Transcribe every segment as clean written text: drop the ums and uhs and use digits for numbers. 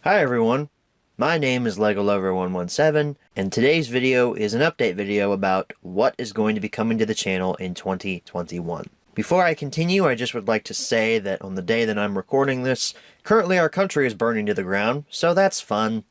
Hi everyone, my name is LegoLover117, and today's video is an update video about what is going to be coming to the channel in 2021. Before I continue, I just would like to say that on the day that I'm recording this, currently our country is burning to the ground, so that's fun.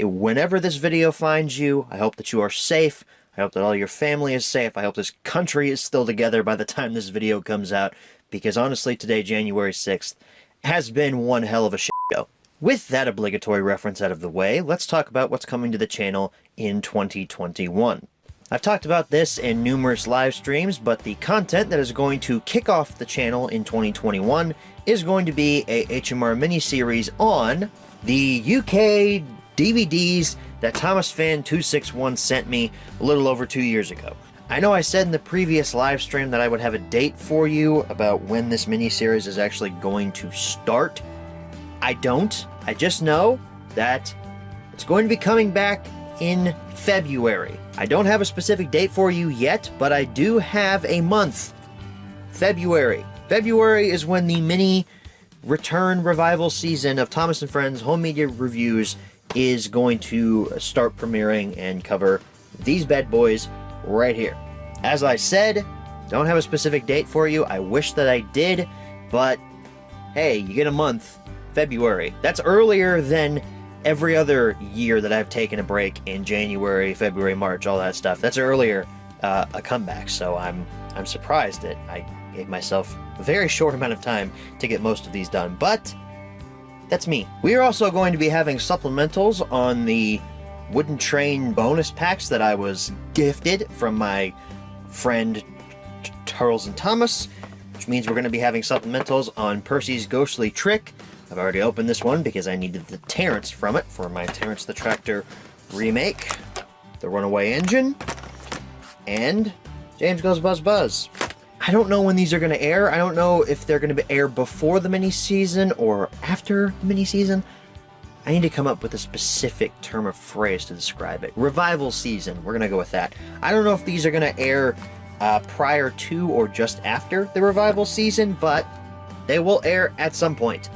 Whenever this video finds you, I hope that you are safe, I hope that all your family is safe, I hope this country is still together by the time this video comes out, because honestly today, January 6th, has been one hell of a shit show. With that obligatory reference out of the way, let's talk about what's coming to the channel in 2021. I've talked about this in numerous live streams, but the content that is going to kick off the channel in 2021 is going to be a HMR miniseries on the UK DVDs that ThomasFan261 sent me a little over 2 years ago. I know I said in the previous live stream that I would have a date for you about when this miniseries is actually going to start. I don't. I just know that it's going to be coming back in February. I don't have a specific date for you yet, but I do have a month. February. February is when the mini return revival season of Thomas & Friends Home Media Reviews is going to start premiering and cover these bad boys right here. As I said, don't have a specific date for you. I wish that I did, but hey, you get a month. February. That's earlier than every other year that I've taken a break in January, February, March, all that stuff. That's earlier a comeback, so I'm surprised that I gave myself a very short amount of time to get most of these done, but that's me. We are also going to be having supplementals on the Wooden Train bonus packs that I was gifted from my friend Charles and Thomas, which means we're going to be having supplementals on Percy's Ghostly Trick. I've already opened this one because I needed the Terrence from it for my Terrence the Tractor remake, the Runaway Engine, and James Goes Buzz Buzz. I don't know when these are going to air. I don't know if they're going to air before the mini-season or after the mini-season. I need to come up with a specific term of phrase to describe it. Revival season, we're going to go with that. I don't know if these are going to air prior to or just after the revival season, but they will air at some point.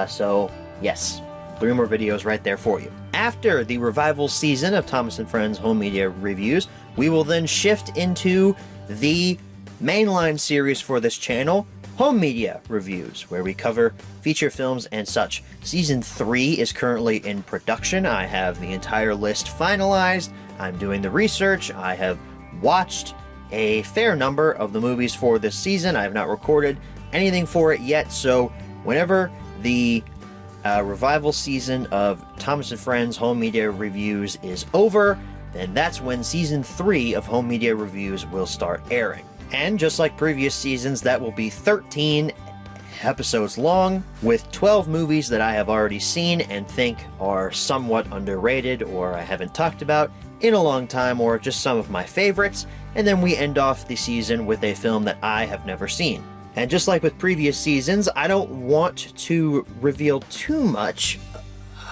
So, yes, 3 more videos right there for you. After the revival season of Thomas & Friends Home Media Reviews, we will then shift into the mainline series for this channel, Home Media Reviews, where we cover feature films and such. Season 3 is currently in production. I have the entire list finalized. I'm doing the research. I have watched a fair number of the movies for this season. I have not recorded anything for it yet, so whenever the revival season of Thomas & Friends Home Media Reviews is over, then that's when Season 3 of Home Media Reviews will start airing. And just like previous seasons, that will be 13 episodes long, with 12 movies that I have already seen and think are somewhat underrated or I haven't talked about in a long time, or just some of my favorites, and then we end off the season with a film that I have never seen. And just like with previous seasons, I don't want to reveal too much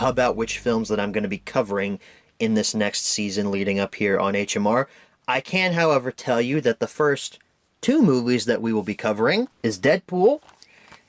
about which films that I'm going to be covering in this next season leading up here on HMR. I can, however, tell you that the first 2 movies that we will be covering is Deadpool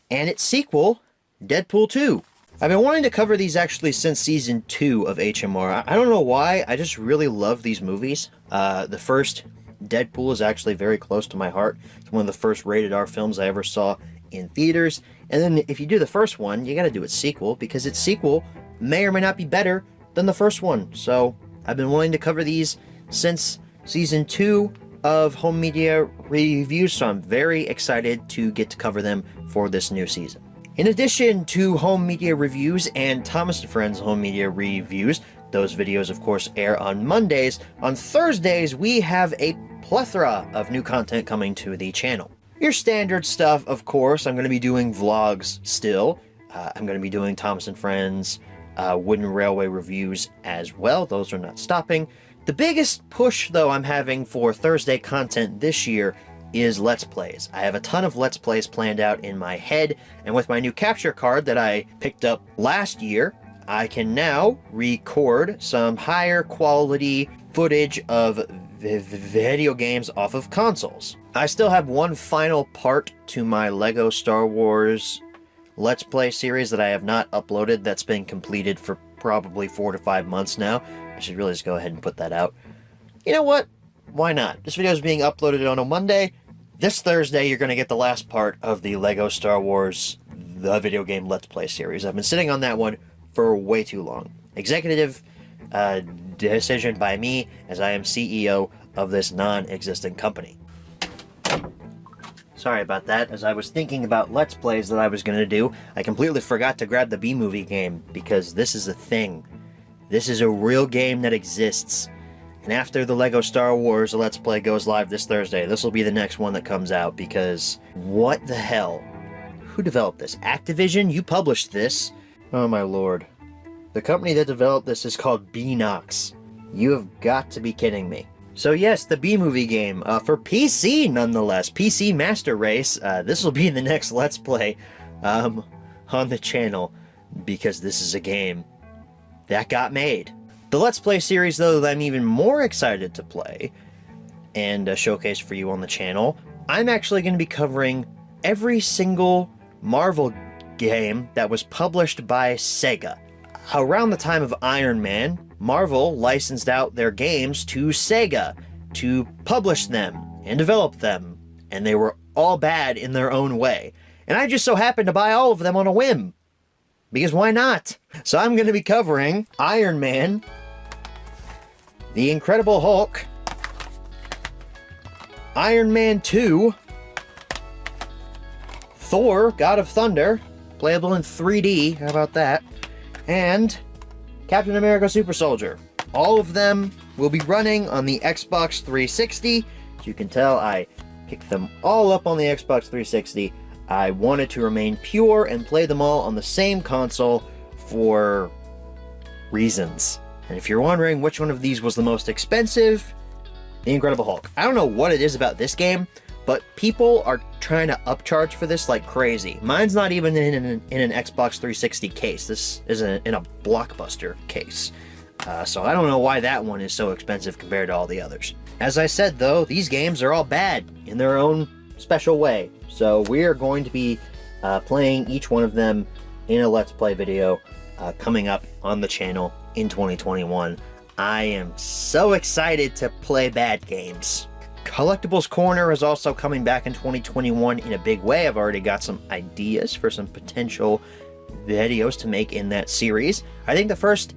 and its sequel, Deadpool 2. I've been wanting to cover these actually since Season 2 of HMR. I don't know why, I just really love these movies. The first Deadpool is actually very close to my heart. It's one of the first rated R films I ever saw in theaters. And then if you do the first one, you gotta do its sequel, because its sequel may or may not be better than the first one. So I've been wanting to cover these since Season 2 of Home Media Reviews, so I'm very excited to get to cover them for this new season. In addition to Home Media Reviews and Thomas & Friends Home Media Reviews, those videos of course air on Mondays. On Thursdays, we have a plethora of new content coming to the channel. Your standard stuff, of course. I'm going to be doing vlogs still. I'm going to be doing Thomas & Friends Wooden Railway Reviews as well. Those are not stopping. The biggest push, though, I'm having for Thursday content this year is Let's Plays. I have a ton of Let's Plays planned out in my head, and with my new capture card that I picked up last year, I can now record some higher quality footage of video games off of consoles. I still have one final part to my LEGO Star Wars Let's Play series that I have not uploaded that's been completed for probably 4 to 5 months now. I should really just go ahead and put that out. You know what? Why not? This video is being uploaded on a Monday. This Thursday, you're going to get the last part of the LEGO Star Wars The Video Game Let's Play series. I've been sitting on that one for way too long. Executive decision by me, as I am CEO of this non-existent company. Sorry about that. As I was thinking about Let's Plays that I was going to do, I completely forgot to grab the B-Movie game, because this is a thing. This is a real game that exists. And after the LEGO Star Wars Let's Play goes live this Thursday, this will be the next one that comes out, because what the hell? Who developed this? Activision? You published this? Oh my lord. The company that developed this is called Beanox. You have got to be kidding me. So yes, the B-Movie game, for PC nonetheless, PC Master Race, this will be the next Let's Play on the channel, because this is a game that got made. The Let's Play series, though, that I'm even more excited to play and showcase for you on the channel, I'm actually going to be covering every single Marvel game that was published by Sega. Around the time of Iron Man, Marvel licensed out their games to Sega to publish them and develop them, and they were all bad in their own way. And I just so happened to buy all of them on a whim, because why not? So I'm going to be covering Iron Man, The Incredible Hulk, Iron Man 2, Thor, God of Thunder, playable in 3D, how about that, and Captain America Super Soldier. All of them will be running on the Xbox 360. As you can tell, I picked them all up on the Xbox 360. I wanted to remain pure and play them all on the same console for reasons. And if you're wondering which one of these was the most expensive, The Incredible Hulk. I don't know what it is about this game, but people are trying to upcharge for this like crazy. Mine's not even in an Xbox 360 case. This is in a Blockbuster case. So I don't know why that one is so expensive compared to all the others. As I said, though, these games are all bad in their own special way. So we're going to be playing each one of them in a Let's Play video coming up on the channel in 2021. I am so excited to play bad games. Collectibles Corner is also coming back in 2021 in a big way. I've already got some ideas for some potential videos to make in that series. I think the first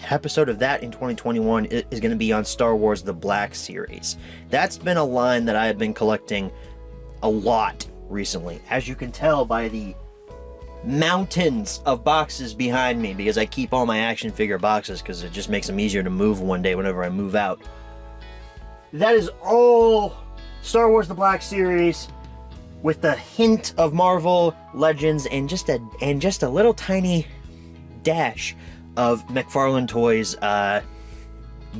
episode of that in 2021 is going to be on Star Wars The Black Series. That's been a line that I have been collecting a lot recently, as you can tell by the mountains of boxes behind me, because I keep all my action figure boxes because it just makes them easier to move one day whenever I move out. That is all Star Wars The Black Series, with the hint of Marvel Legends and just a little tiny dash of McFarlane Toys DC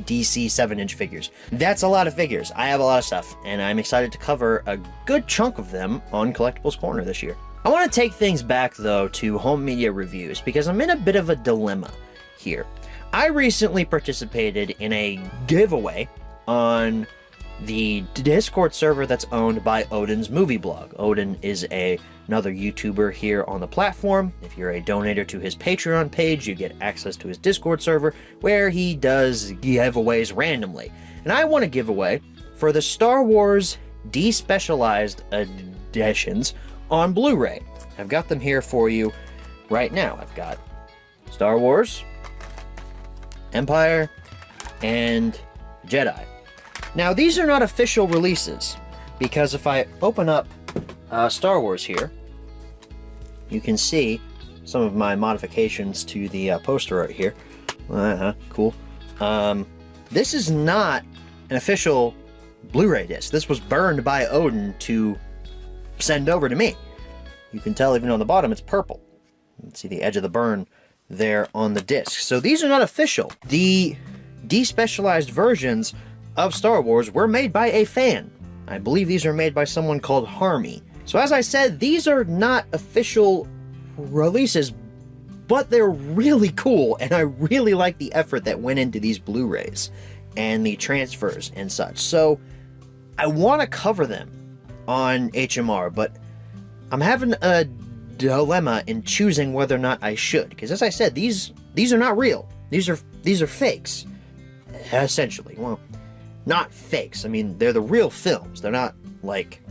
7-inch figures. That's a lot of figures. I have a lot of stuff, and I'm excited to cover a good chunk of them on Collectibles Corner this year. I want to take things back, though, to home media reviews, because I'm in a bit of a dilemma here. I recently participated in a giveaway on the Discord server that's owned by Odin's Movie Blog. Odin is another YouTuber here on the platform. If you're a donator to his Patreon page, you get access to his Discord server, where he does giveaways randomly. And I want to give away for the Star Wars Despecialized editions on Blu-ray. I've got them here for you right now. I've got Star Wars, Empire, and Jedi. Now, these are not official releases, because if I open up Star Wars here, you can see some of my modifications to the poster right here. Cool. This is not an official Blu-ray disc. This was burned by Odin to send over to me. You can tell even on the bottom it's purple. You can see the edge of the burn there on the disc. So these are not official. The despecialized versions of Star Wars were made by a fan. I believe these are made by someone called Harmy. So as I said, these are not official releases, but they're really cool, and I really like the effort that went into these Blu-rays and the transfers and such. So I want to cover them on HMR, but I'm having a dilemma in choosing whether or not I should, because as I said, these are not real. These are fakes, essentially. Well, not fakes. I mean, they're the real films. They're not like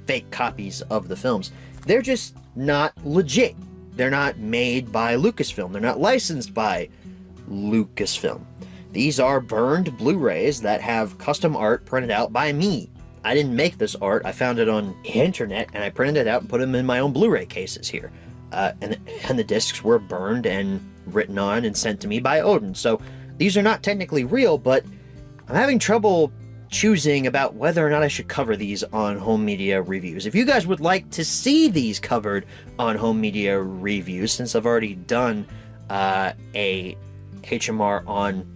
fake copies of the films. They're just not legit. They're not made by Lucasfilm. They're not licensed by Lucasfilm. These are burned Blu-rays that have custom art printed out by me. I didn't make this art. I found it on the internet, and I printed it out and put them in my own Blu-ray cases here. And the discs were burned and written on and sent to me by Odin. So these are not technically real, but I'm having trouble choosing about whether or not I should cover these on Home Media Reviews. If you guys would like to see these covered on Home Media Reviews, since I've already done a HMR on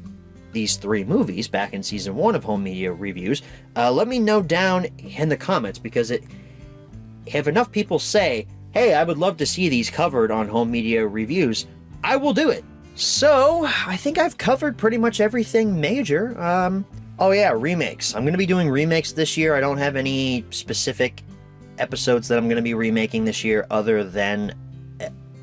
these 3 movies back in season 1 of Home Media Reviews, let me know down in the comments, because if enough people say, hey, I would love to see these covered on Home Media Reviews, I will do it. So, I think I've covered pretty much everything major. Oh yeah, remakes. I'm going to be doing remakes this year. I don't have any specific episodes that I'm going to be remaking this year other than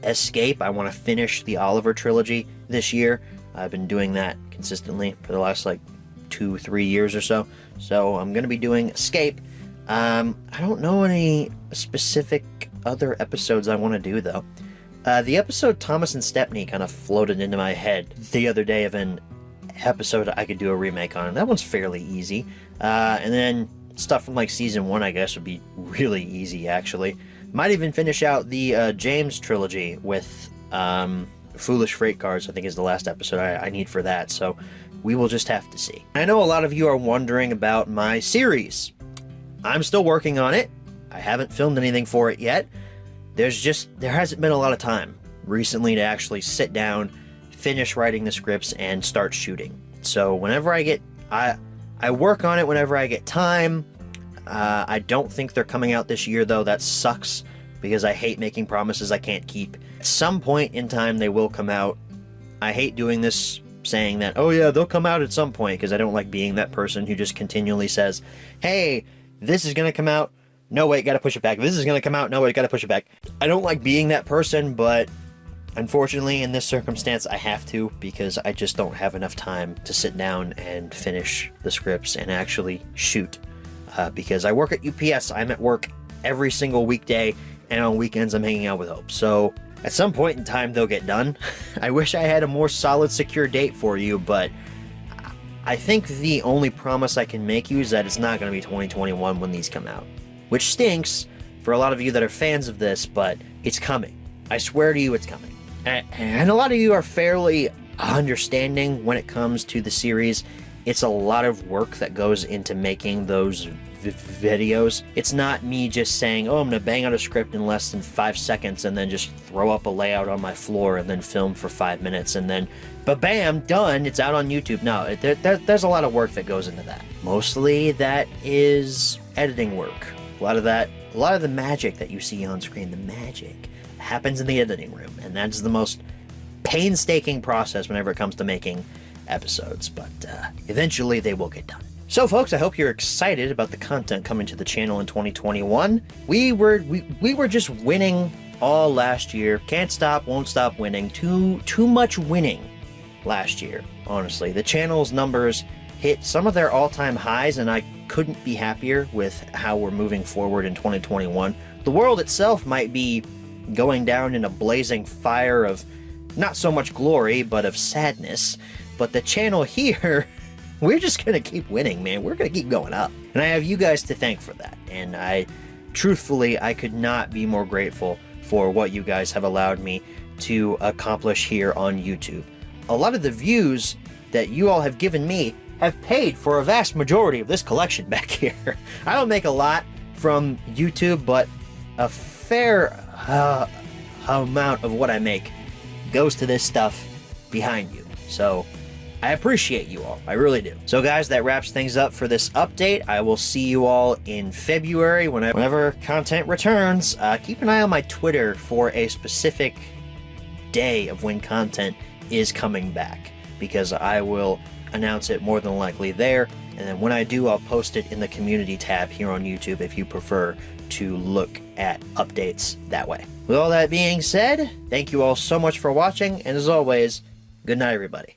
Escape. I want to finish the Oliver trilogy this year. I've been doing that consistently for the last like 2-3 years or so. So I'm going to be doing Escape. I don't know any specific other episodes I want to do though. The episode Thomas and Stepney kind of floated into my head the other day of an episode I could do a remake on. That one's fairly easy. And then stuff from like season 1, I guess, would be really easy actually. Might even finish out the James trilogy with Foolish Freight Cars, I think is the last episode I need for that. So we will just have to see. I know a lot of you are wondering about my series. I'm still working on it. I haven't filmed anything for it yet. There hasn't been a lot of time recently to actually sit down, finish writing the scripts, and start shooting. So whenever I work on it whenever I get time. I don't think they're coming out this year though. That sucks because I hate making promises I can't keep. At some point in time they will come out. I hate doing this, saying that, oh yeah, they'll come out at some point, because I don't like being that person who just continually says, hey, this is gonna come out. No, wait, gotta push it back. This is gonna come out. No, wait, gotta push it back. I don't like being that person, but unfortunately, in this circumstance, I have to, because I just don't have enough time to sit down and finish the scripts and actually shoot. Because I work at UPS, I'm at work every single weekday, and on weekends I'm hanging out with Hope. So at some point in time, they'll get done. I wish I had a more solid, secure date for you, but I think the only promise I can make you is that it's not going to be 2021 when these come out. Which stinks for a lot of you that are fans of this, but it's coming. I swear to you, it's coming. And a lot of you are fairly understanding when it comes to the series. It's a lot of work that goes into making those videos. It's not me just saying, oh, I'm gonna bang out a script in less than 5 seconds and then just throw up a layout on my floor and then film for 5 minutes and then ba-bam, done, it's out on YouTube. No, there's a lot of work that goes into that. Mostly that is editing work. A lot of the magic that you see on screen, the magic, happens in the editing room, and that's the most painstaking process whenever it comes to making episodes, but eventually they will get done. So folks, I hope you're excited about the content coming to the channel in 2021. We were just winning all last year. Can't stop, won't stop winning. Too much winning last year, honestly. The channel's numbers hit some of their all-time highs, and I couldn't be happier with how we're moving forward in 2021. The world itself might be going down in a blazing fire of not so much glory, but of sadness. But the channel here, we're just gonna keep winning, man. We're gonna keep going up. And I have you guys to thank for that. And truthfully, I could not be more grateful for what you guys have allowed me to accomplish here on YouTube. A lot of the views that you all have given me have paid for a vast majority of this collection back here. I don't make a lot from YouTube, but a fair amount of what I make goes to this stuff behind you. So I appreciate you all. I really do. So guys, that wraps things up for this update. I will see you all in February whenever content returns. Keep an eye on my Twitter for a specific day of when content is coming back, because I will announce it more than likely there. and then when I do, I'll post it in the community tab here on YouTube if you prefer to look at updates that way. With all that being said, thank you all so much for watching, and as always, good night everybody.